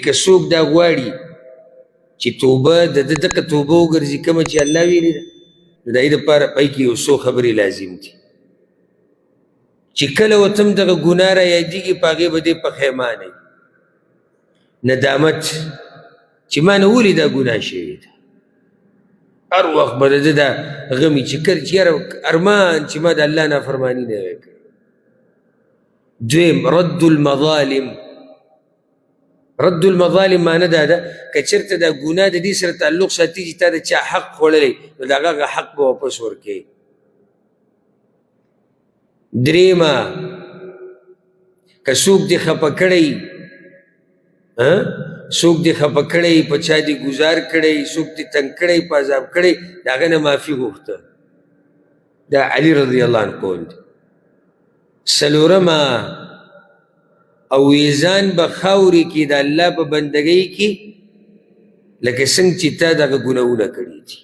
که څوک دا غواړي چې توبه د ده دغه توبه وګرځي کومه چې الله ویلې ده نو د هغې دپاره پای کې یو څو خبرې لازم دي چې کله ورته هم دغه ګناه را یادېږي په هغې به دی پښیمانه وي ندامت چې ما نه ولې دا ګناه شوې ده هر وخت به د ده دا غمي چې کله چې یاره ارمان چې ما د الله نافرماني نه وی کړې دویم رد المظالم رد المظالم معنی دا ده که چېرته دا ګناه د دې سره تعلق ساتي چې تا د چا حق خوړلی نو د هغه حق به واپس ورکوې درېیمه که څوک دې خفه کړی څوک دې خفه کړی په چا دې ګزار کړی څوک دې تنګ کړی په عذاب کړی د هغه نه معافي غوښته دا علي رضی الله عنه قول دی څلورمه او ویزان به خاورې کې د الله په بندګۍ کې لکه څنګه چې تا دغه ګناهونه کړي دي